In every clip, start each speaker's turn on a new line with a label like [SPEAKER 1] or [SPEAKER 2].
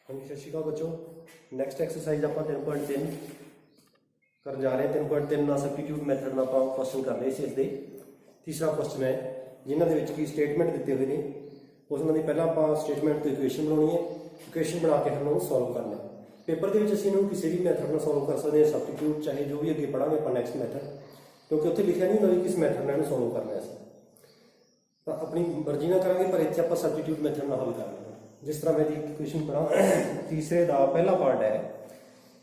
[SPEAKER 1] हाँ जी, सत श्रीकाल बच्चों। नैक्सट एक्सरसाइज आप 3.3 कर जा रहे हैं। 3.3 का सबस्टिट्यूट मैथड में आप क्वेश्चन कर रहे थे। इसके तीसरा क्वेश्चन है जिन्होंने की स्टेटमेंट दिते हुए हैं उसमें पहला आप स्टेटमेंट तो इक्वेशन बनानी है। इक्वेशन बना के फिर सॉल्व करना है। पेपर के असं किसी भी मैथड में सॉल्व कर सकते हैं, सबस्टिट्यूट चाहे जो भी अगे पढ़ांगे आप नैक्सट मैथड, क्योंकि उत्थे लिखा नहीं होंगे कि किस मैथड में सॉल्व करना है। तो अपनी मर्जी ना करेंगे पर इतने आप सबस्टिट्यूट मैथड में हल कर लेंगे। जिस तरह मैं इक्वेशन पढ़ा तीसरे का पहला पार्ट है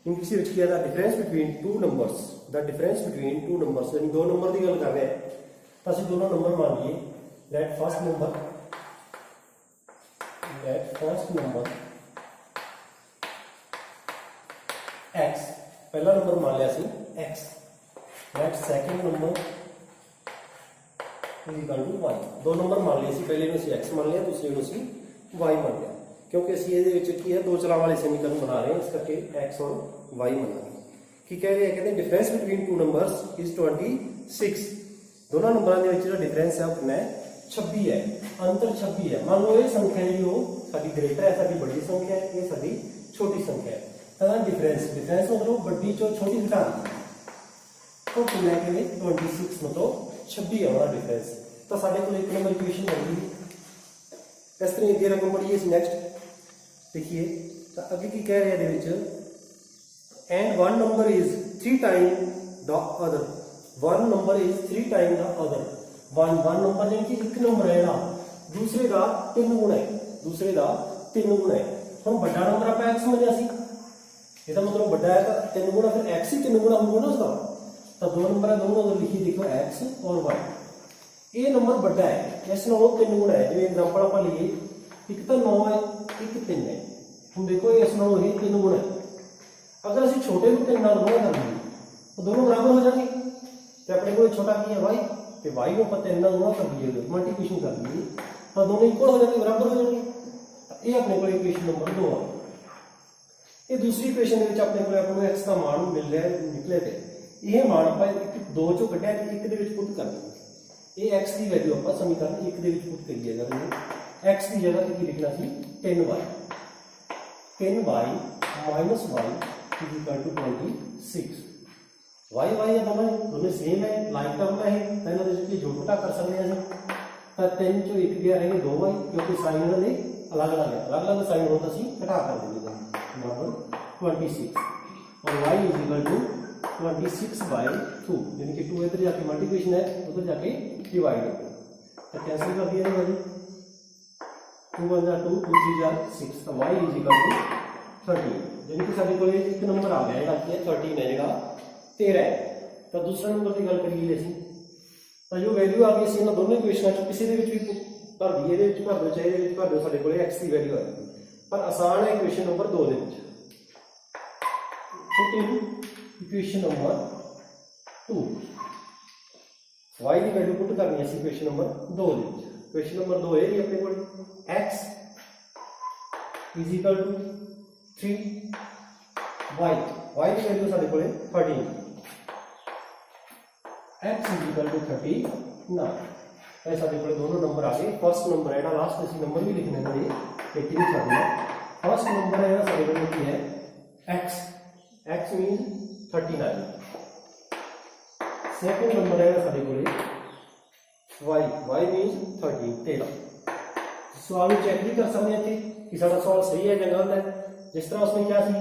[SPEAKER 1] इन किसी किया the difference between two numbers, the difference between two numbers यानी दो नंबर की गल कर रहे हैं। तो असं दोनों नंबर मान लीए दैट फर्स्ट नंबर x, पहला नंबर मान लिया x, that second number is equal to y। दो नंबर मान लिए पहले x मान लिया, दूसरे y मान लिया, क्योंकि असं ये दो चला वाले समीकरण बना रहे हैं, इस करके x और y बना की कह रहे हैं। कहते हैं difference between two numbers is 26। दोनों नंबरों के डिफरेंस है कितना है 26 है, अंतर 26 है। मान लो ये संख्या जी साडी ग्रेटर है, साडी बड़ी संख्या है, ये साडी छोटी संख्या है। तो डिफरेंस मतलब बड़ी चो छोटी घटा तो कितना है 26 मतलब 26 है हमारा डिफरेंस। तो साढ़े को एक नंबर इक्वेशन बन गई। इस तरह अगे रकम पढ़िए नैक्सट देखिए। तो अगे की कह रहे हैं and one number is 3 time the other, one number is 3 time the other. One number यानी कि एक नंबर है ना, दूसरे का 3 गुणा है, दूसरे का 3 गुणा है। हम बड़ा नंबर आप x समझिया सी, इसका मतलब बड़ा है तो 3 गुणा, फिर x ही 3 गुणा होगा ना उसका। तो दो नंबर है, दोनों अगर लिखी देखो x और y। ये नंबर बड़ा है, इस नालों 3 गुणा है। जिवें एग्जांपल आप लीए एक तो 9 है, एक 3 है। हम देखो इस नालों ये 3 गुणा है। अगर असं छोटे को 3 नाल गुणा कर लिए तो दोनों बराबर हो जाएंगे। तो अपने को छोटा की है y, तो y को आप 3 नाल गुणा कर लिए, मल्टीप्लिकेशन कर लिए, तो दोनों इक्वल हो जाएंगे, बराबर हो जाएंगे। ये अपने को इक्वेशन नंबर 2 है। ये दूसरी इक्वेशन अपने को x का मान मिल रहा है, निकले थे यह मान आप 2 चो कटिया एक पुट कर देंगे। ये x की वैल्यू आप समीकरण एक पुट करिए। अगर x की जगह की लिखना सी 10y, 10y minus y is equal to 26। y है दोनों सेम है, लाइक टर्म है, तो इन्होंने जोड़ घटा कर सकते हैं। तो 3 चो 1 गया है 2y, क्योंकि साइन इन्होंने अलग अलग है, अलग अलग साइन होता सी घटा कर देंगे बराबर 26। और y इज इक्वल टू 26/2, यानी कि 2 इधर जाके मल्टीप्लिकेशन है, उधर जाके डिवाइड है। तो कैंसिल कर दिया भाई, 2 1 जा 2, 2 3 जा 6। तो y इज इक्वल टू 13, यानी कि साडे कोल एक नंबर आ गया है 13 है, जो 13 है। तो दूसरा नंबर की गल करिए असीं, तो जो वैल्यू आ गई सी दोनों इक्वेशनां चों किसी दे विच भी भर दीए, ये भर दो चाहे ये भर दो, साडे कोल x की वैल्यू आएगी। पर आसान है इक्वेशन नंबर 2 दे विच। इक्वेशन नंबर 2 y की वैल्यू पुट करनी है इक्वेशन नंबर 2 दे विच। इक्वेशन नंबर 2 है अपने को x is equal to 3, y की वैल्यू साडे कोल 13, x इज इक्वल टू 39। ऐसा साडे कोल दोनों नंबर आ गए। फर्स्ट नंबर है लास्ट इसी नंबर भी लिखने का ये लेकिन नहीं छाड़ना। फर्स्ट नंबर है साडे कोल की है x मीन 39। सेकंड नंबर है साडे कोल y मीन 13। सवाल चेक भी कर सकते हैं कि साडा सवाल सही है या गलत है। जिस तरह उसने क्या सी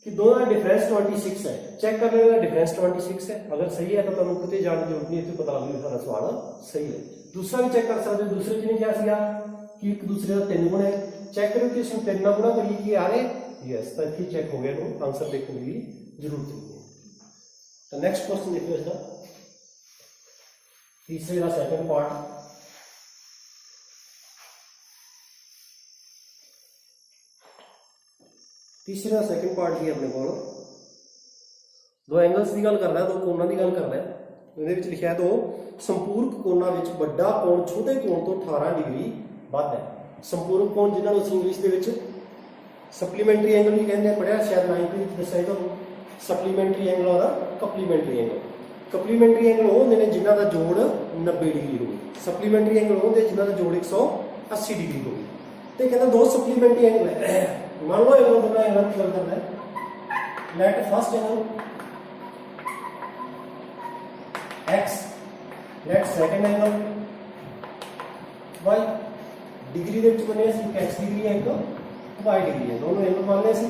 [SPEAKER 1] कि दोनों डिफरेंस 26 है, चेक कर लेना डिफरेंस 26 है। अगर सही है तो तुम कितने जाने की जरूरत नहीं, इतने पता लग जाएगा सवाल सही है। दूसरा भी चेक कर सकते हो, दूसरे ने क्या किया कि एक दूसरे का 3 गुणा है, चेक करो कि इसमें 3 गुणा करिए कि आ रहे यस, तो ठीक चेक हो गया, तो आंसर देखने की जरूरत नहीं है। तो नेक्स्ट क्वेश्चन देखिए इसका तीसरे का सेकंड पार्ट। तीसरे सेकंड पार्ट की अपने को दो एंगल्स की गल कर रहा है, दो कोणों की गल कर रहा है। ये लिखा है दो संपूरक कोणों में बड़ा कोण छोटे कोण तो 18 डिग्री वध है। संपूरक कोण जिन्होंने असीं इंग्लिश के सप्लीमेंटरी एंगल भी कहते हैं, पढ़िया शायद 9th दस्या तो सप्लीमेंटरी एंगल और कप्लीमेंटरी एंगल। कप्लीमेंटरी एंगल वो होंगे जिन्हों का जोड़ 90 डिग्री हो, सप्लीमेंटरी एंगल वो होंगे जिन्हों का जोड़ 180 डिग्री हो। तो कहना दो सप्लीमेंटरी एंगल है मान लो एंगल दोनों एंगल प्लग करना है। Let first angle x, let second angle y। Degree ਦੇ ਵਿੱਚ ਬਣੇ ਸੀ x डिग्री है एक y डिग्री है, दोनों एंगल मान लिया सी।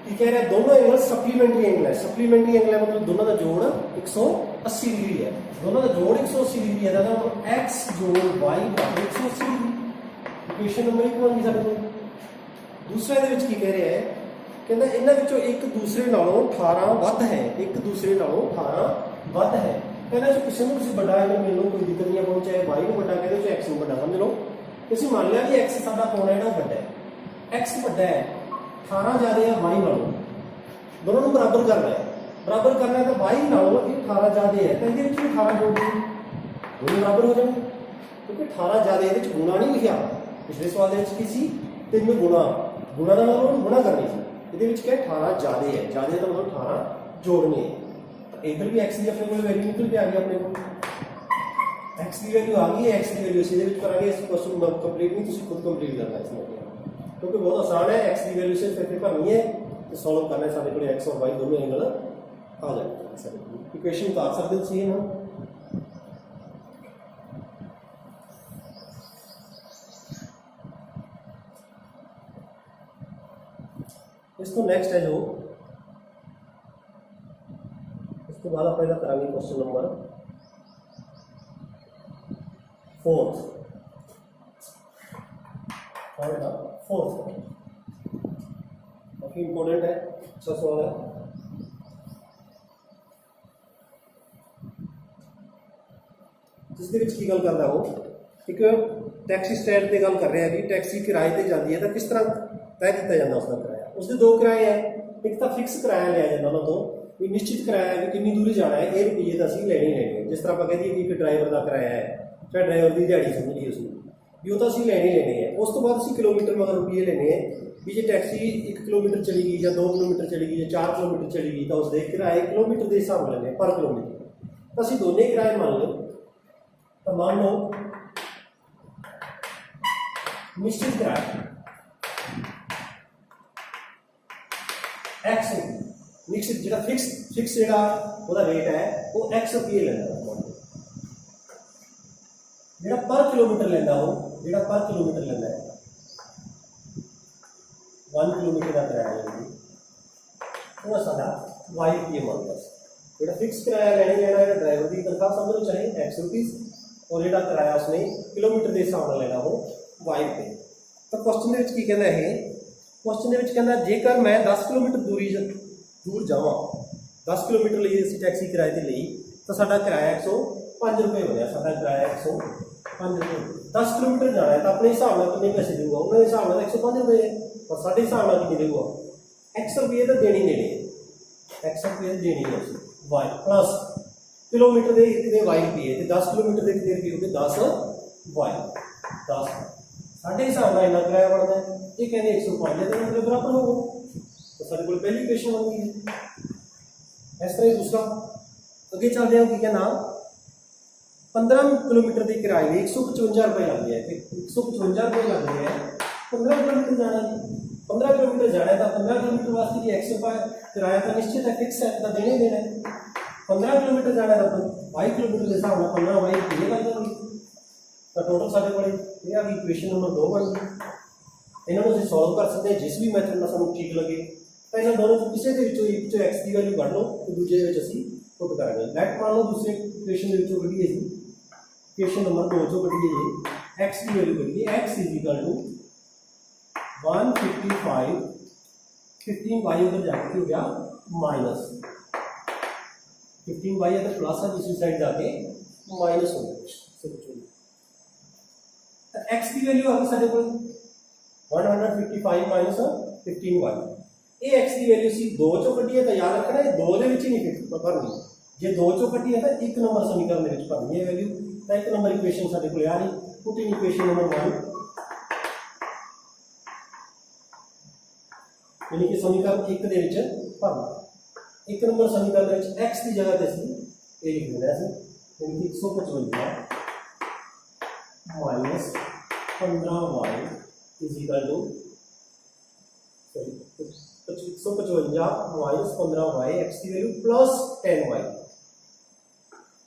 [SPEAKER 1] ਕੀ कह रहा है दोनों एंगल सप्लीमेंट्री एंगल है। सप्लीमेंट्री एंगल है मतलब दोनों का जोड़ 180 डिग्री है। दोनों का जोड़ 180 डिग्री है, तो x जोड़ y बराबर 180 डिग्री। इक्वेशन नंबर 1 बन गई ਸਾਡੇ ਕੋਲ। दूसरा ਇਹਦੇ ਵਿੱਚ ਕੀ ਕਹਿ ਰਿਹਾ ਹੈ, ਕਹਿੰਦਾ ਇਹਨਾਂ ਵਿੱਚੋਂ ਇੱਕ ਦੂਸਰੇ ਨਾਲੋਂ 18 ਵੱਧ ਹੈ, ਇੱਕ ਦੂਸਰੇ ਨਾਲੋਂ 18 ਵੱਧ ਹੈ। ਕਹਿੰਦਾ ਜੇ ਕਿਸੇ ਨੂੰ ਤੁਸੀਂ ਵੱਡਾ ਐਂਗਲ ਮਿਲ ਲਓ ਕੋਈ ਦਿੱਕਤ ਨਹੀਂ, ਆਪਾਂ ਚਾਹੇ y ਨੂੰ ਵੱਡਾ ਕਹਿੰਦੇ ਚਾਹੇ x ਨੂੰ ਵੱਡਾ ਸਮਝ ਲਓ। ਅਸੀਂ ਮੰਨ ਲਿਆ ਵੀ x ਸਾਡਾ ਕੋਣ ਹੈ ਜਿਹੜਾ ਵੱਡਾ ਹੈ, x ਵੱਡਾ ਹੈ 18 ਜ਼ਿਆਦਾ ਹੈ y ਨਾਲੋਂ, दोनों को बराबर करना है। बराबर करना है तो y नालों 18 ज्यादा है, तो ये 18 जोड़ देंगे, दोनों बराबर हो जाएंगे। क्योंकि 18 ज्यादा है, गुणा नहीं लिखा पिछले सवाल की सी, तो इनमें गुणा गुणा का मतलब गुणा करनी थी। ये क्या 18 ज्यादा है, ज्यादा है तो मतलब 18 जोड़ने है। इधर भी x की अपने को वैल्यू निकल के आ गई, अपने को x की वैल्यू आ गई है। x की वैल्यू सीधे करेंगे, इस क्वेश्चन कंप्लीट नहीं, तुम खुद कंप्लीट करना है इसमें, क्योंकि बहुत आसान है। x की वैल्यू से फिर भरनी है तो सॉल्व करना है। सारे को x और y दोनों एंगल आ जाएंगे। इक्वेशन उतार सकते हो सी ना। इस तो नेक्स्ट है जो इसके बाद आप करेंगे क्वेश्चन नंबर 4th। काफी इंपॉर्टेंट है, अच्छा सवाल है। जिसके विच की गल करदा हो, एक टैक्सी स्टैंड ते गल कर रहे हैं कि टैक्सी किराए ते जाती है तो किस तरह तय किया जाता उसका किराया। उसके दो किराए हैं, एक तो फिक्स किराया लिया जाता उन्होंने तो भी निश्चित किराया है कि कितनी दूरी जाना है, ये रुपये तो असं लेने ही लेने। जिस तरह आप कह दिए कि एक ड्राइवर का किराया है, चाहे ड्राइवर की दिहाड़ी समझ लीजिए उसमें भी, वो तो असं लेने ही लेने हैं। उस तो बाद असं किलोमीटर मगर रुपये लेने हैं भी जो टैक्सी 1 किलोमीटर चली गई या 2 किलोमीटर चली गई या 4 किलोमीटर चली गई तो उसके किराए किलोमीटर के हिसाब से लेने पर किलोमीटर। तो असं दोनों किराए मान लो, तो मान लो निश्चित किराया x निश्चित जो फिक्स जो रेट है वो x रुपये लेना, जो पर किलोमीटर लेना हो, जो पर किलोमीटर लेना है 1 किलोमीटर का किराया वो साढ़ा y रुपये मान लो। जो फिक्स किराया लेना है ड्राइवर की तनख्वाह समझ लो चाहे x रुपीज़, और जो किराया उसने किलोमीटर के हिसाब से लेना हो y रुपये। तो क्वेश्चन की कहना है, क्वेश्चन कहना जेकर मैं 10 किलोमीटर दूर जावा, 10 किलोमीटर लिए टैक्सी किराए से ली तो साडा किराया 105 रुपये बनया। साडा किराया 105 रुपये, 10 किलोमीटर जाना है तो अपने हिसाब से कितने पैसे देगा, उन्होंने हिसाब से 105 रुपये है, और साढ़े हिसाब से कितने देगा x रुपये तो देने देने, x रुपये देने है y प्लस किलोमीटर के कितने y रुपये, 10 किलोमीटर के कितने रुपये हो गए 10 y 10 साढ़े हिसाब से इन्ना किराया बनता है। ये कहते 105 के बराबर हो, तो साढ़े को पहली इक्वेशन बन गई है। इस तरह दूसरा अगे चलते हैं कि कहना 15 किलोमीटर के किराए में 155 रुपये लग गया है, 155 रुपये लग गए हैं 15 किलोमीटर जाना है। 15 किलोमीटर जाना है तो 15 किलोमीटर वास्ते जी 100 रुपये किराया तो निश्चित है, फिक्स है, तो देने ही देना है। 15 किलोमीटर जाना है तो 22 किलोमीटर के हिसाब से 15 22 ये लग जाएगी, तो टोटल साढ़े को यह इक्वेशन नंबर 2 बन गई। इन्होंने असं सॉल्व कर सकते हैं जिस भी मैथड में सूँ ठीक लगे। तो इन्होंने दोनों किसी के एक्स की वैल्यू कढ़ लो तो दूजे असी पुट करेंगे। लेट मान लो दूसरे इक्वेशन कढ़िए जी, इक्वेशन नंबर 2 चो कढ़िए जी एक्स की वैल्यू कढ़िए, X is equal to 155 15y उधर जाके हो गया माइनस 15y है तो प्लस है, दूसरी साइड जाके माइनस हो गया। एक्स की वैल्यू आ गई साढ़े को 155 माइनस 15y। ये एक्स की वैल्यू सी 2 चो कढ़ी है तो याद रखना है 2 ही नहीं भरनी, जो 2 चो कढ़ी है तो 1 नंबर समीकरण भरनी है वैल्यू। तो 1 नंबर इक्वेशन साढ़े को आ रही, पुट इन इक्वेशन नंबर 1 यानी कि समीकरण 1 के भरना। 1 नंबर समीकरण एक्स की जगह से ये लिख देना है, यानी कि 155 minus 15y is equal to 155 minus 15y x की वैल्यू plus 10y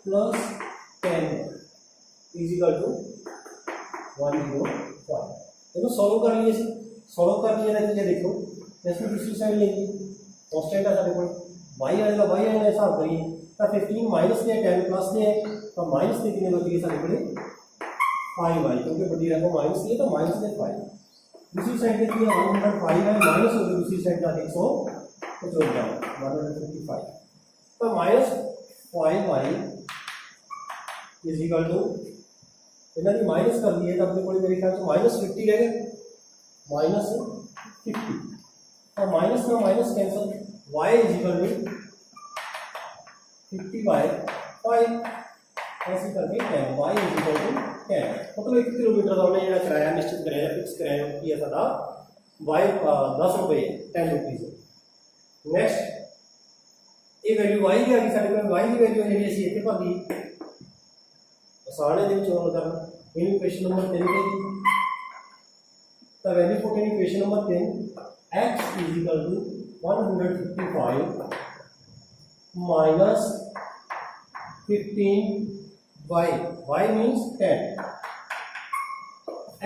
[SPEAKER 1] plus 10 is equal to 105। देखो सॉल्व कर लिए सी, सॉल्व कर लिए ना कि देखो इसमें दूसरी साइड लेंगे कांस्टेंट है सारे को y आएगा, y आएगा हिसाब करिए तो 15 माइनस ने 10 प्लस ने तो माइनस ने कितने बच गए सारे को 5y, क्योंकि बड़ी रकम माइनस लिए तो माइनस ने 5। दूसरी साइड देखिए 105 है माइनस हो गई दूसरी साइड का 155 तो minus 5y is equal to इन्हें भी माइनस कर दिए तो अपने को मेरे ख्याल से माइनस 50 रह गए, माइनस 50 और माइनस का minus cancel y is equal to 50/5 ऐसे करके 10 y इज इक्वल टू 10 मतलब 1 किलोमीटर का हमने जो किराया निश्चित किराया फिक्स किराया किया था y 10 रुपये 10 रुपीज़। नेक्स्ट ये वैल्यू y की आ गई साढ़े को y की वैल्यू जी असी इतने भर दी आसान है हल करना। इन इक्वेशन नंबर 3 पे तो value put in equation number 3 x is equal to 155 minus 15y, y means 10,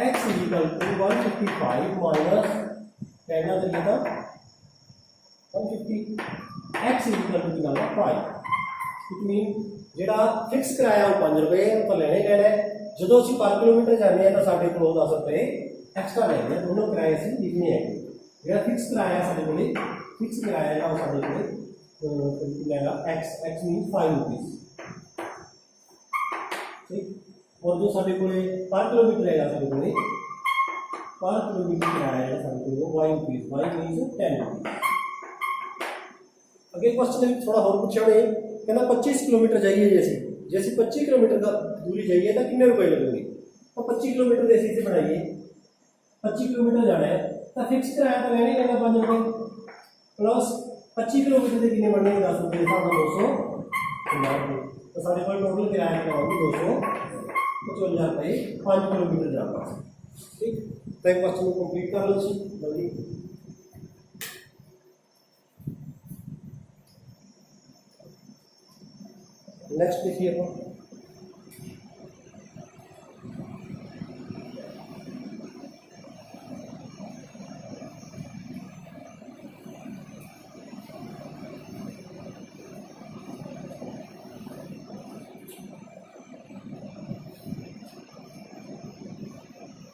[SPEAKER 1] x is equal to 155 minus 10 ना तरीके का 150 x इज इक्वल टू कितना 5। इट मीन ਜਿਹੜਾ ਫਿਕਸ ਕਰਾਇਆ ਉਹ 5 ਰੁਪਏ ਆਪਾਂ ਲੈਣੇ ਲੈਣਾ ਜਦੋਂ ਅਸੀਂ ਪਰ ਕਿਲੋਮੀਟਰ ਜਾਂਦੇ ਆ ਤਾਂ ਸਾਡੇ ਕੋਲ 10 ਰੁਪਏ ਐਕਸਟਰਾ ਲੈਣੇ ਦੋਨੋਂ ਕਿਰਾਏ ਅਸੀਂ ਲਿਖਨੇ ਹੈ। ਜਿਹੜਾ ਫਿਕਸ ਕਰਾਇਆ ਸਾਡੇ ਕੋਲੇ ਫਿਕਸ ਕਰਾਇਆ ਜਿਹੜਾ ਉਹ ਸਾਡੇ ਕੋਲੇ ਲੈਗਾ x मीन्स 5 रुपीस ठीक। और जो साडे कोले पर किलोमीटर है साडे कोले पर किलोमीटर किराया है साडे कोले y rupees y means 10 rupees. अगे क्वेश्चन में थोड़ा और पूछा है कहना 25 किलोमीटर जाइए जैसे 25 किलोमीटर का दूरी जाइए तो कितने रुपए लगेंगे तो 25 किलोमीटर जैसे इसे बनाइए 25 किलोमीटर जाना है तो फिक्स किराया तो लेना ही लेना 5 रुपये प्लस 25 किलोमीटर के कितने बनने 10 रुपये हिसाब में 250 तो साढ़े को टोटल किराया कराओगे 255 रुपये 5 किलोमीटर जाना ठीक। तो एक क्वेश्चन को कंप्लीट कर लो जल्दी। नेक्स्ट देखिए अपन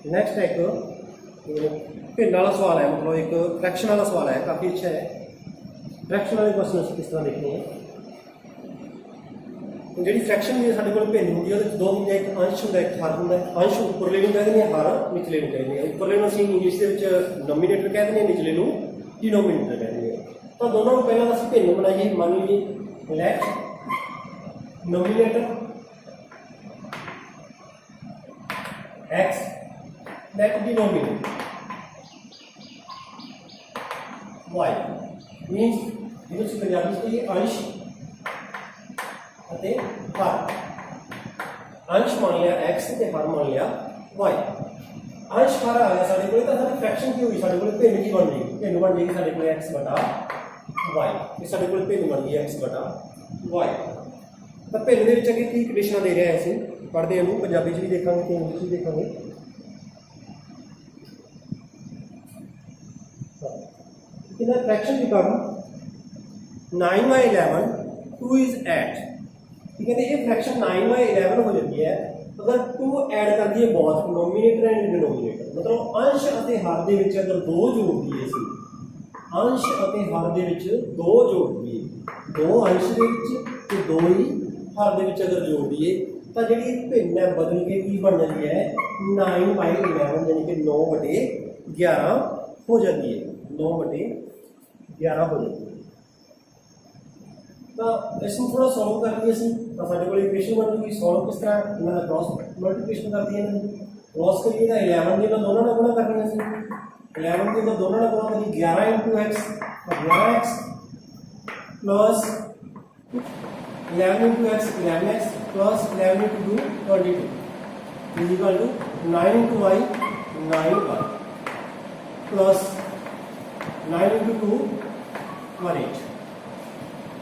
[SPEAKER 1] नेक्स्ट एक भिन्न वाला सवाल है, मतलब एक फ्रैक्शन वाला सवाल है, काफ़ी अच्छा है। फ्रैक्शन वाले क्वेश्चन किस तरह देखने हैं जी फ्रैक्शन भी साढ़े को भिन्न होंगी दो होंगे एक अंश होंगे एक हर होंगे। अंश उपरले को कहते हैं हर निचले को कहते हैं। उपरले असीं इंग्लिश के नोमीनेटर कहते हैं निचले को डिनोमीनेटर कहते हैं। तो दोनों को पहले असीं भिन्न बनाइए। मान लीजिए let numerator x let denominator y means जो पंजाबी में ये अंश हर अंश मान लिया x ते हर मान लिया y। अंश हर आ गया साढ़े को फ्रैक्शन की हुई साढ़े को भिन्न की बन जाएगी भिन्न बन जाएगी साढ़े को x बटा y ये साढ़े को भिन्न बन गई x बटा y। तो भिन्न के अगे की कंडीशन दे रहे हैं असं पढ़ते हैं पंजाबी भी देखा तो इंग्लिश भी देखा कितना फ्रैक्शन की कर 9/11 2 इज 8 ठीक है। ये फ्रैक्शन 9/11 हो जाती है अगर 2 ऐड कर दिए बहुत नोमीनेटर एंड डिनोमीनेटर मतलब अंश और हर दे विच अगर 2 जोड़ दिए सी अंश और हर दे विच 2 जोड़ दिए 2 अंश दे विच ते 2 ही हर दे विच अगर जोड़ दिए तो जी भिन्न है बदल के की बन जाती है 9/11 यानी कि 9/11 हो जाती है 9/11 हो जाती है। तो इसमें थोड़ा सॉल्व कर दिए तो साढ़े को इक्वेशन बन गई सॉल्व किस तरह इन्होंने क्रॉस मल्टीप्लिकेशन कर दिया क्रॉस करिए तो 11 जो दोनों ने गुणा करनी 11 जो दोनों ने गुणा करी 11 × x 11x plus 11 × x 11x plus 11 × 2 22 is equal to 9 × y 9y plus 9 9 into 2 18।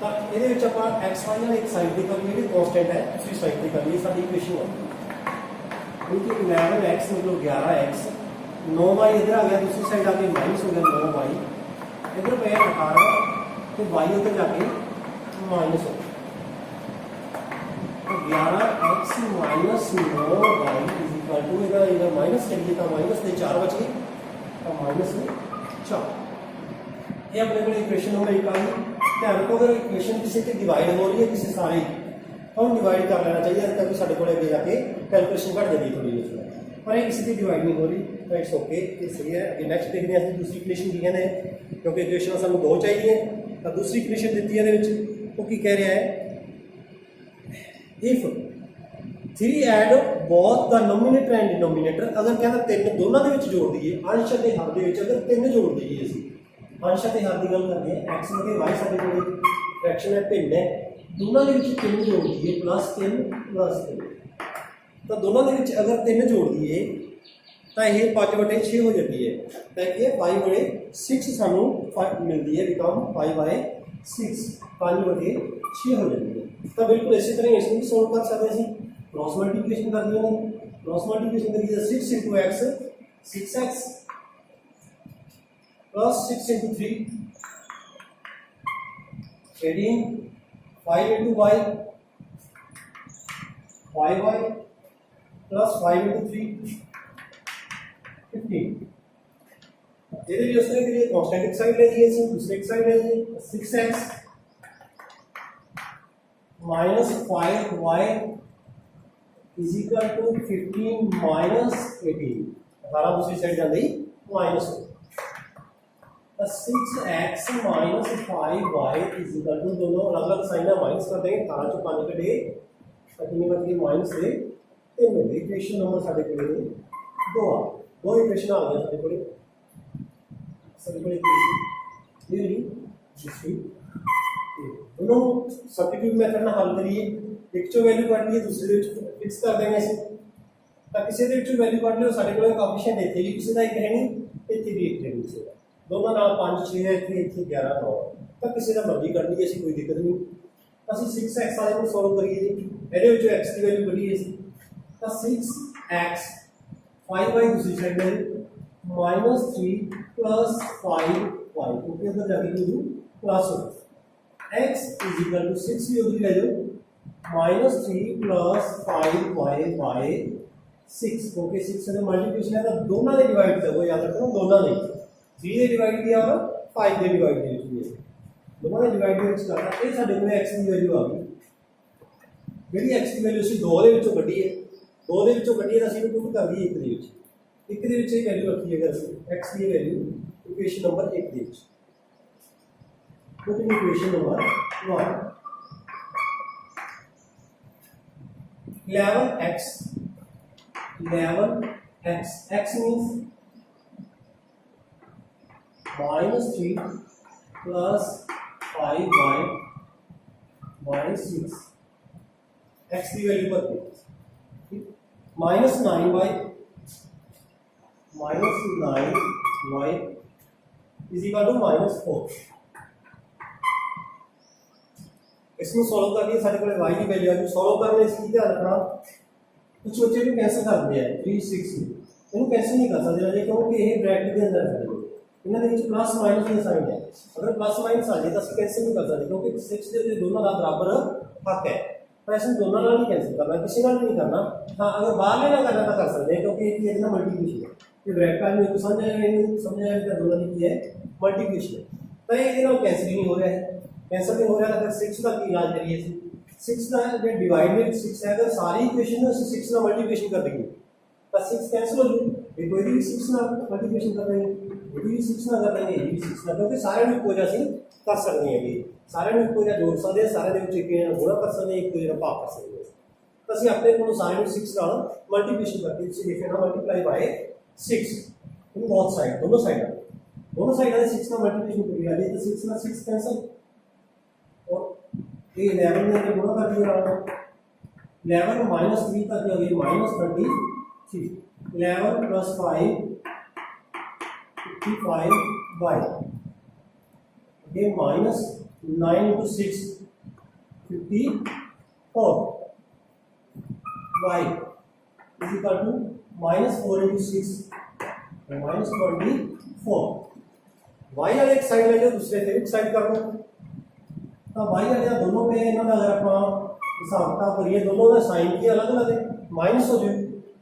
[SPEAKER 1] ਤਾਂ ਇਹਦੇ ਵਿੱਚ ਆਪਾਂ x y ਨਾਲ ਇੱਕ ਸਾਈਡ ਤੇ ਕਰੀਏ, ਜਿਹੜੀ ਕਾਂਸਟੈਂਟ ਹੈ ਦੂਸਰੀ ਸਾਈਡ ਤੇ ਕਰੀਏ, ਸਾਡੀ ਇਕੁਏਸ਼ਨ ਆਉਂਦੀ ਹੈ। क्योंकि 11x मतलब 11x, 9y इधर आ गया, दूसरी साइड आके माइनस हो गया 9y, इधर पे 18 तो y उधर जाके माइनस हो गया। तो 11x minus 9y is equal to, इधर माइनस कर दिया, माइनस से 4 बच गई, तो माइनस 4। ये अपने को इक्वेशन नंबर 1 आ गई। ध्यान रखो, अगर इक्वेशन किसी से डिवाइड हो रही है किसी सारे, तो हम डिवाइड कर लेना चाहिए, ताकि साढ़े को अगे जाके कैलकुलेशन घट जाएगी थोड़ी जी। पर ये किसी की डिवाइड नहीं हो रही, तो इट्स ओके, ये सही है। अगे नैक्सट देखते हैं दूसरी इक्वेशन की कहने, क्योंकि इक्वेशन सानू 2 चाहिए। तो दूसरी इक्वेशन दी है, वो की कह रहा है, if 3 add both the numerator and denominator, अगर कहता 3 दोनों के जोड़ दीए, अंश और हर के अगर 3 जोड़ दीए, असी अंश और हर की गल करते हैं, एक्स और वाई साढ़े को फ्रैक्शन है, भिन्न है, दोनों के 3 जोड़ दिए, +3 +3, तो दोनों के अगर 3 जोड़ दिए तो यह 5/6 हो जाती है, तो ये 5/6 सानू मिलती है, बिकम 5/6, 5/6 हो जाती है। तो बिल्कुल इसी तरह इसमें भी सोल्व कर सकते हैं। क्रॉस मल्टीप्लिकेशन कर दिया, क्रॉस मल्टीप्लिकेशन करिए, 6 into x 6x plus 6 into 3 18, 5 into y 5y plus 5 into 3 15। ये भी उसने के लिए कांस्टेंट एक साइड ले लिए, दूसरे एक साइड ले लिए, 6x minus 5y is equal to 15 minus 18। 18 दूसरी साइड जाती minus, 6x minus 5y is equal to, दोनों अलग अलग साइन है, माइनस कर देंगे, 18 चो 5 कटे, माइनस से 3 मिले। इक्वेशन नंबर साढ़े को 2 इक्वेशन आ गया साढ़े को, दोनों सब्स्टिट्यूट मेथड ना हल करिए, एक चो वैल्यू कट लिए, दूसरे फिक्स कर देंगे इसे, तो किसी के वैल्यू कट लियो, साढ़े को कोएफिशिएंट इतने भी किसी का एक है नहीं, इतने भी एक है नहीं, किसी का दोनों नाल 5 6 है, इतने 11 9, तो किसी का मर्जी कर लीजिए, ऐसी कोई दिक्कत नहीं। असं 6x वाले को सॉल्व करिए जी, ये x की वैल्यू करिए, तो 6x 5y दूसरी साइड में -3 + 5y, क्योंकि अंदर जाके वैल्यू प्लस हो, x इज इक्वल टू 6 की उधर ले जाओ, -3 + 5y 6, क्योंकि 6 से मल्टीप्लिकेशन है, तो दोनों ने डिवाइड करो, याद रखना दोनों ने 3 ने डिवाइड किया और 5 ने डिवाइड किया, दोनों ने डिवाइड करता, ये साडे कोल x की वैल्यू आ गई, ਜਿਹੜੀ x की वैल्यू ਅਸੀਂ 2 ਦੇ ਵਿੱਚੋਂ ਕੱਢੀ ਹੈ, 2 ਦੇ ਵਿੱਚੋਂ ਕੱਢੀ ਹੈ, ਤਾਂ ਅਸੀਂ ਇਹਨੂੰ ਪੁੱਟ ਕਰ ਦਈਏ 1 ਦੇ ਵਿੱਚ, 1 ਦੇ ਵਿੱਚ ਇਹ ਵੈਲਿਊ ਰੱਖੀ ਹੈ, ਅਗਰ x ਦੀ ਵੈਲਿਊ ਇਕੁਏਸ਼ਨ ਨੰਬਰ 1 ਦੇ ਵਿੱਚ, ਪੁੱਟ equation number 1 11x, x means -3 + 5y 6, x की वैल्यू पर -9y इज इक्वल टू -4। इसमें सॉल्व करनी साढ़े को y की वैल्यू है, सॉल्व करने इसकी ध्यान रखना, कुछ बच्चे भी कैंसिल करते हैं 3 6 इन्हें कैंसिल नहीं कर सकते, क्योंकि ये ब्रैकेट के अंदर है, इन्होंने प्लस माइनस का साइन है, अगर प्लस माइनस आ जाए तो कैंसिल नहीं कर सकते, क्योंकि 6 के दोनों का बराबर हक है, पर ऐसे दोनों नहीं कैंसिल करना, किसी का नहीं करना। हाँ, अगर बाहर लेना करना तो कर सकते हैं, क्योंकि ये इतना मल्टीप्लिकेशन है, ये ब्रैकेट का नहीं समझ आएगा, दोनों ने किया है मल्टीप्लिकेशन, तो ये कैंसिल नहीं हो रहा है, कैंसिल नहीं हो रहा है, तो 6 का इलाज करिए, 6 का डिवाइड में 6 है, अगर सारी इक्वेशन में 6 का मल्टीप्लिकेशन कर देंगे तो 6 कैंसिल हो जाए, कोई भी 6 ना मल्टीप्लिकेशन कर देंगे, ये भी 6 ना कर देंगे, ये भी 6 ना, क्योंकि सारे में इक्को जिहा कर सकते हैं, ये सारे में इक्को जिहा जोड़ सकते हैं, सारे दे विच गुणा कर सकते हैं, इक्को जिहा भाग कर सकते हैं, तो असं अपने को सारे 6 नाल मल्टीप्लिकेशन करके लिखे ना multiply by 6 in both side, दोनों साइड 6 का मल्टीप्लिकेशन करिए, तो 6 ना 6 कैंसिल, और ये 11 ने गुणा कर दिया, 11 -3 तक हो गई -33, 11 + 5 55y, ये minus 9 into 6 54 y is equal to minus 4 into 6 minus 24 y वाले एक साइड ले लो दूसरे पे एक साइड कर लो तो y वाले दोनों पे इन्होंने अगर आप हिसाब किताब करिए दोनों का साइन की अलग अलग है माइनस हो जाए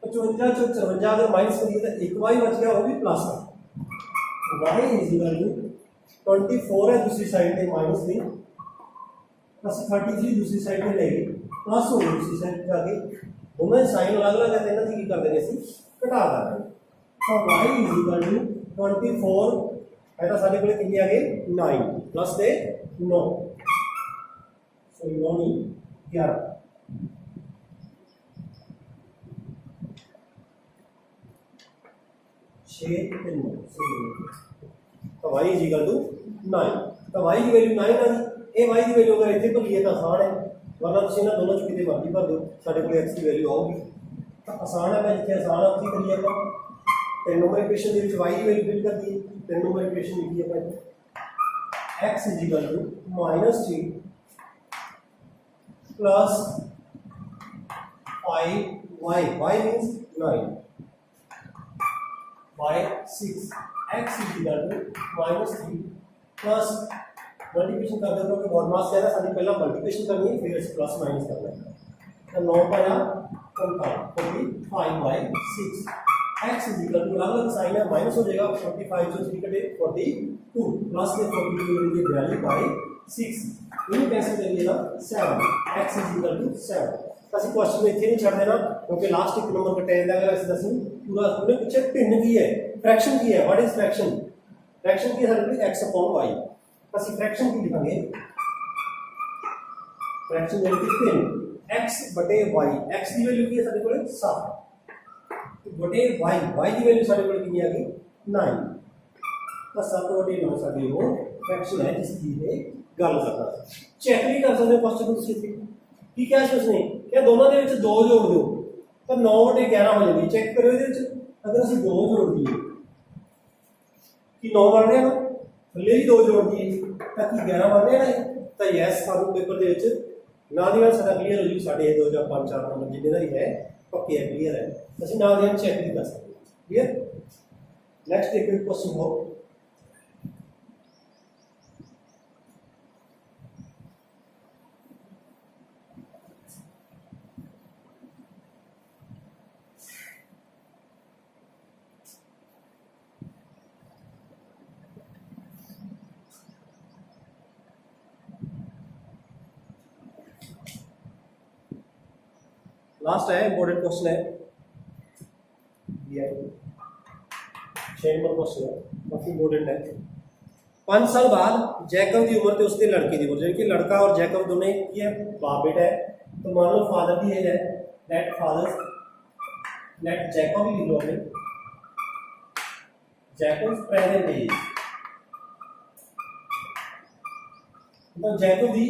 [SPEAKER 1] 55 से 54 अगर माइनस करिए तो एक y बच गया वो भी प्लस है y इज इक्वल टू 24 है दूसरी साइड पे माइनस में प्लस 33 दूसरी साइड पे लेगी प्लस हो दूसरी साइड पे जाके दोनों साइन अलग अलग है इन्होंने की कर देने से घटा देना तो y इज इक्वल टू 24 है तो सारे को कितने आ गए 9 प्लस दे 9 सो 9 नहीं 11 6 3 तो y इज इक्वल टू 9 तो y की वैल्यू 9 आ गई ये y की वैल्यू अगर इतने भरीए तो आसान है वरना तुम इन्होंने दोनों चुकी मर्जी भर दो साढ़े को x की वैल्यू आऊगी तो आसान है मैं जितने आसान है उतनी करिए आप 3 नंबर इक्वेशन के y की वैल्यू फिट कर दी 3 नंबर इक्वेशन लिखी है x is equal to -3 plus 5y y means 9 by 6 x is equal to -3 plus multiplication कर देते हो कि बॉड मास क्या है सारी पहला मल्टीप्लिकेशन करनी है फिर प्लस माइनस करना है तो 9 पाया 45 by 6 x is equal to अलग साइन है माइनस हो जाएगा 45 जो 3 कटे 42 प्लस में 42 हो जाएगी 42 by 6 ये कैंसिल कर लिया 7 x is equal to 7 ਅਸੀਂ क्वेश्चन में इतने नहीं छड़ देना क्योंकि लास्ट एक नंबर कटे जाएगा अगर ऐसे दसूं पूरा पूरे पीछे भिन्न की है फ्रैक्शन की है व्हाट इज फ्रैक्शन फ्रैक्शन की है हमारे x अपॉन y ਅਸੀਂ फ्रैक्शन की लिखेंगे फ्रैक्शन यानी कि भिन्न x बटे y x की वैल्यू की है ਸਾਡੇ ਕੋਲ 7 बटे y की वैल्यू ਸਾਡੇ ਕੋਲ कितनी आ गई 9 तो 7 बटे 9 ਸਾਡੀ वो फ्रैक्शन है जिसकी ये गल करना चेक नहीं कर सकते क्वेश्चन को ਤੁਸੀਂ की क्या है उसने क्या दोनों के विच 2 जोड़ दो तो 9 बटे 11 हो जाएगी चेक करो ये अगर असं 2 जोड़ दिए कि 9 बन रहा है थले भी 2 जोड़ दिए तो कि 11 बन रहा है तो यस सानू पेपर के विच ना दी नाल साडा क्लीयर हो जू साडे 2 ਜਾਂ 5 4 नंबर जिन्ने दा भी है पक्के है क्लियर है असं ना दी चेक नहीं कर सकते क्लियर नेक्स्ट एक क्वेश्चन हो लास्ट है इंपॉर्टेंट क्वेश्चन है ये 6 नंबर क्वेश्चन है काफी इंपॉर्टेंट है 5 साल बाद जैकब की उम्र ते उसके लड़के की उम्र यानी कि लड़का और जैकब दोनों की है बाप बेटा है तो मान लो फादर की एज है लेट फादर लेट जैकब भी लिख लो अपने जैकब प्रेजेंट एज तो जैकब की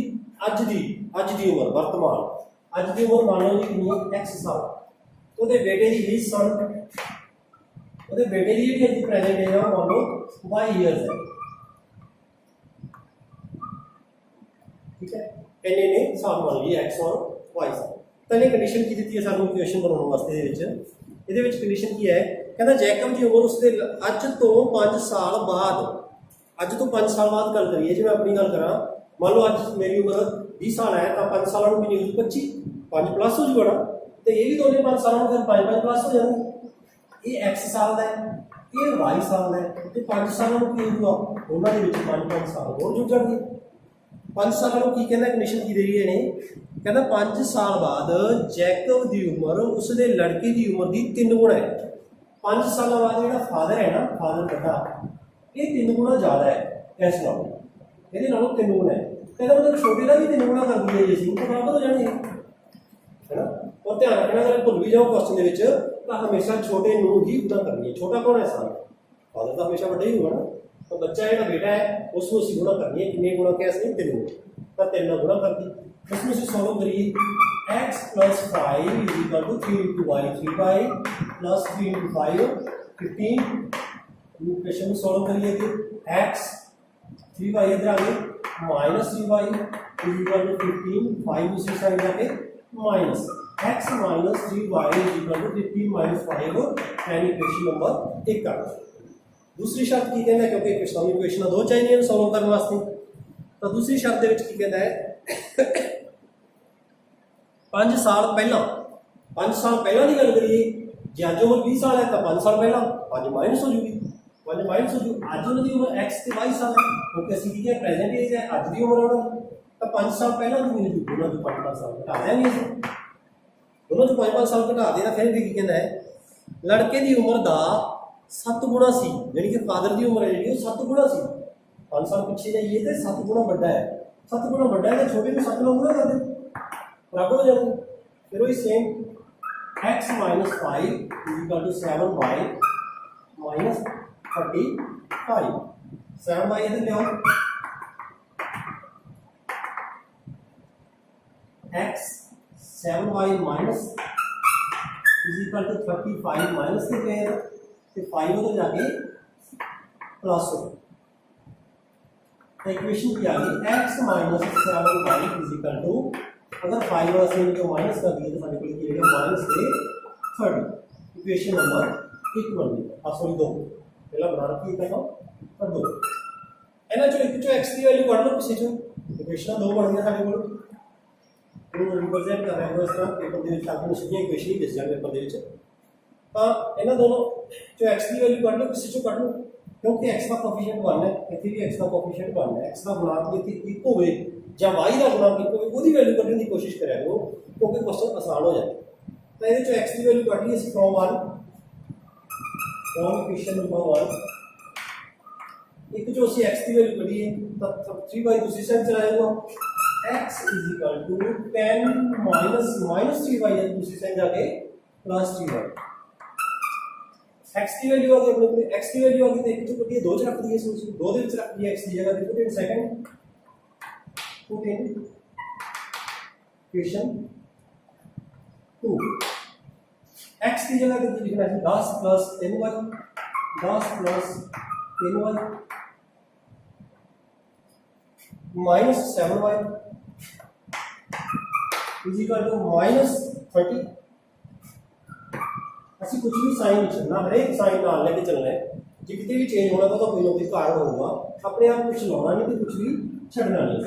[SPEAKER 1] अज दी उम्र वर्तमान अज की उम्र मान लो जी कितनी है x साल तो दे बेटे की ही सन ਉਹਦੇ बेटे की जी प्रेजेंट एज मान लो y इयर्स है ठीक है इन्हें ने साल मान लिया x और y साल तो इन्हें कंडीशन की दी है सानू इक्वेशन बनाने वास्ते ਇਹਦੇ ਵਿੱਚ ਕੰਡੀਸ਼ਨ ਕੀ ਹੈ ਕਹਿੰਦਾ ਜੈਕਬ ਦੀ ਉਮਰ ਉਸਦੇ ਅੱਜ ਤੋਂ 5 ਸਾਲ ਬਾਅਦ ਅੱਜ ਤੋਂ 5 ਸਾਲ ਬਾਅਦ ਗੱਲ ਕਰੀਏ ਜੇ ਮੈਂ ਆਪਣੀ ਗੱਲ ਕਰਾਂ मान लो अज मेरी उम्र 20 साल है तो 5 साल की 25 5 प्लस हो जाएगा ना तो ये भी दोनों 5 साल फिर 5 प्लस हो जाएंगे ये x साल का है ये y साल का है तो 5 साल की होगा उन्होंने 5 साल और जुड़ जाएंगे 5 साल की कहना कंडीशन की दे रही है कहना 5 साल बाद जैकब की उम्र उसके लड़के की उम्र की 3 गुणा है 5 साल बाद जो फादर है ना फादर बड़ा ये 3 गुणा ज़्यादा है इस नालों ਇਹਦੇ ਨਾਲੋਂ 3 ਗੁਣਾ ਹੈ ਇਹਦਾ ਮਤਲਬ ਛੋਟੇ ਦਾ ਵੀ 3 ਗੁਣਾ ਕਰ ਦਈਏ ਜੇ ਅਸੀਂ ਤਾਂ ਬਰਾਬਰ ਹੋ ਜਾਣਗੇ ਹੈਨਾ और ध्यान रखना अगर भुल भी जाओ क्वेश्चन के तो हमेशा छोटे नू ही गुणा करनी है छोटा कौन है साल फादर तो हमेशा बड़ा ही होगा ना तो बच्चा जो बेटा है उसको असी गुणा करनी है कितने गुणा क्या इसने 3 गुणा तो 3 गुणा कर दी उसमें से सॉल्व करिए x plus 5 is equal to 3 into y 3y plus 3 into 5 15 equation solve करिए x 3y इधर आ गई minus 3y is equal to 15 5 दूसरी साइड जाके minus x minus 3y is equal to 15 minus 5 यानी इक्वेशन नंबर 1 का दूसरी शर्त की कहना है क्योंकि इक्वेशन दो चाहिए सॉल्व करने वास्ते तो दूसरी शर्त ਦੇ ਵਿੱਚ ਕੀ ਕਹਿੰਦਾ ਹੈ 5 साल पहला 5 साल पहला की गल करिए जे अज उम्र 20 साल है तो 5 साल पहला 5 माइनस हो जूगी 5 माइनस हो जूगी अज उन्होंने उम्र x से 22 साल है क्योंकि असं की प्रेजेंट एज है अज की उम्र उन्होंने तो 5 साल पहला की मिल जूगी उन्होंने 5 साल घटा देंगे दोनों जो 5 साल घटा देना फिर भी कहना है लड़के की उम्र का 7 गुणा सी यानी कि फादर की उम्र है जी 7 गुणा सी 5 साल पिछे जाइए तो 7 गुणा बड़ा है 7 गुणा बड़ा है तो छोटे को 7 लोग कर दे बराबर हो जाए फिर वही same x minus 5 is equal to 7y minus 35 7y इधर ले आओ x 7y minus is equal to 35 minus के फिर 5 उधर जाके प्लस हो इक्वेशन की आ गई x minus 7y is equal to अगर 5 और 7 को माइनस कर दिए तो सारे को लिखिएगा माइनस से 30 इक्वेशन नंबर 1 बन गई सॉरी 2 पहला बना रखी है तो और 2 एना जो एक जो x की वैल्यू काट लो किसी जो इक्वेशन 2 बन गया सारे को तो रिप्रेजेंट कर रहे हैं इस तरह पेपर ਦੇ ਵਿੱਚ आपको सीधी इक्वेशन ही दिस जाए पेपर ਦੇ ਵਿੱਚ ਤਾਂ ਇਹਨਾਂ दोनों जो x की वैल्यू काट लो किसी जो काट लो क्योंकि x का कोएफिशिएंट 1 है ਇੱਥੇ भी x का कोएफिशिएंट 1 है x ਦਾ ਗੁਣਾਂਕ ਵੀ ਇੱਥੇ 1 ਹੋਵੇ ਜਾਂ y ਦਾ ਗੁਣਾਂਕ 1 ਹੋਵੇ ਉਹਦੀ ਵੈਲਿਊ ਕੱਢਣ ਦੀ ਕੋਸ਼ਿਸ਼ ਕਰਿਆ ਕਰੋ ਕਿਉਂਕਿ ਕੁਐਸਚਨ ਆਸਾਨ ਹੋ ਜਾਂਦਾ ਤਾਂ ਇਹਦੇ ਚ x ਦੀ ਵੈਲਿਊ ਕੱਢ ਲਈ ਅਸੀਂ ਫਰੋਮ 1 ਫਰੋਮ ਇਕੁਏਸ਼ਨ ਨੰਬਰ 1 ਇੱਕ ਜੋ ਅਸੀਂ x ਦੀ ਵੈਲਿਊ ਕੱਢੀ ਹੈ ਤਾਂ 3y दूसरी साइड चला जाएगा x is equal to 10 minus 3y है दूसरी साइड जाके प्लस 3y x की वैल्यू आ गई अपने x की वैल्यू आ गई तो एक जो कटिए 2 च रख दिए इसमें 2 ਦੇ ਵਿੱਚ ਰੱਖ दिया x की जगह देखो 10 second put in equation 2 x की जगह कितनी लिखना है 10 plus 10y 10 plus 10y minus 7y is equal to minus 30 ਅਸੀਂ कुछ भी साइन नहीं चलना हर एक साइन नाल लेके चलना है जे कितने भी चेंज होना तो कोई ना कोई कारण होगा अपने आप कुछ लाना नहीं तो कुछ भी छड़ना नहीं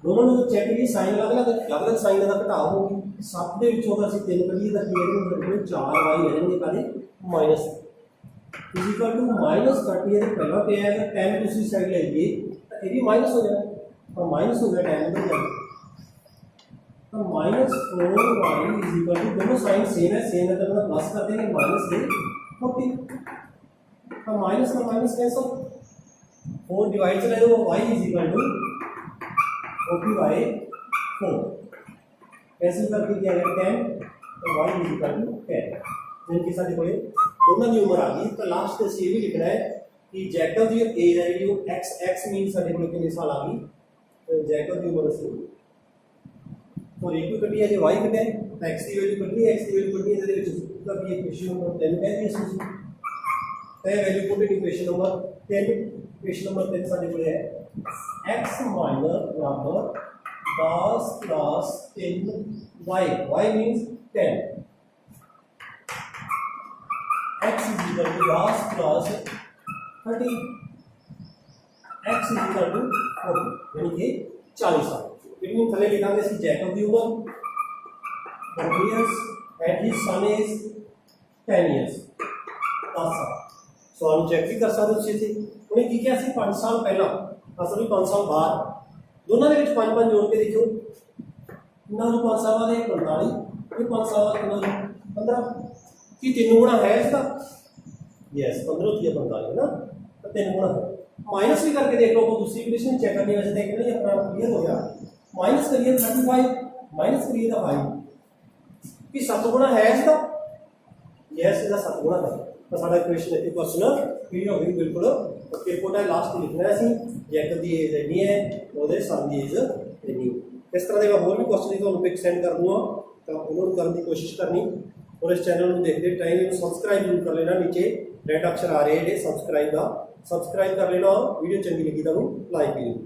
[SPEAKER 1] दोनों ने चेक की साइन अलग साइन का घटाव होगी 7 ਦੇ ਵਿੱਚੋਂ ਅਸੀਂ 3 ਕੱਢੀਏ ਤਾਂ ਕੀ ਆਏਗਾ 4y ਆ ਜਾਣਗੇ ਕਾਦੇ minus is equal to minus 30 ਇਹਦੇ ਪਹਿਲਾਂ ਪਿਆ ਹੈ 10 दूसरी साइड ले लिए तो ये भी माइनस हो जाएगा और माइनस हो गया 10 उधर जाएगा तो minus 4y is equal to दोनों साइन सेम है तो मतलब प्लस कर देंगे माइनस से 40 तो माइनस का माइनस कैंसिल 4 डिवाइड चला जाएगा y is equal to 40/4 cancel करके क्या आएगा 10 तो y इज इक्वल टू 10 जिनके साथ कोई दोनों की उम्र आ गई तो लास्ट में ये भी लिखना है कि जैकब की एज है जो x मीन साडे कोल कितने साल आ गई तो जैकब की उम्र से और एक कटी है जो y कटे तो x की वैल्यू कटी है x की वैल्यू कटी है ਇਹਦੇ ਵਿੱਚ उसका भी इक्वेशन नंबर 10 कह दी इसमें तो value put in equation number 10 equation number 10 साडे कोल है x माइनस बराबर 10 plus 10y means 10 x is equal to 10 plus 30 x is equal to 40 यानी कि 40 साल इतनी थले लिखांगे इसकी जैकब की उम्र 40 years and his son is 10 years 10 साल सो हम चेक भी कर सकते हो इसे उन्हें की क्या सी 5 साल पहला असल में 5 साल बाद दोनों के बीच 5 जोड़ के देखियो कितना जो 5 साल बाद है 45 ये 5 साल बाद कितना 15 कि 3 गुणा है इसका यस 15 थी 45 ना तो 3 गुणा है माइनस भी करके देख लो तो दूसरी इक्वेशन चेक करनी वैसे देख नहीं अपना क्लियर हो गया माइनस करिए 35 माइनस करिए तो 5 कि 7 गुणा है इसका यस इसका 7 गुणा है तो सारा इक्वेशन इतनी क्वेश्चन क्लियर हो गई बिल्कुल ओके रिपोर्ट है लास्ट लिखना है ਅਸੀਂ जैकब ਦੀ एज ਇੰਨੀ है ਉਹਦੇ son ਦੀ एज ਇੰਨੀ इस तरह ਦੇ ਹੋਰ ਵੀ क्वेश्चन ਤੁਹਾਨੂੰ ਪਿਕ ਸੈਂਡ ਕਰ ਦੂੰਗਾ ਤਾਂ ਉਹਨਾਂ ਨੂੰ ਕਰਨ ਦੀ ਕੋਸ਼ਿਸ਼ करनी और इस चैनल को देखते टाइम सब्सक्राइब जरूर कर लेना नीचे ਰੈਡ ਅਕਸ਼ਰ ਆ ਰਹੇ ਜਿਹੜੇ ਸਬਸਕ੍ਰਾਈਬ ਦਾ, ਸਬਸਕ੍ਰਾਈਬ ਕਰ ਲੈਣਾ ਔਰ ਵੀਡੀਓ ਚੰਗੀ ਲੱਗੀ ਤਾਂ ਉਹਨੂੰ ਲਾਈਕ ਵੀ ਜ਼ਰੂਰ।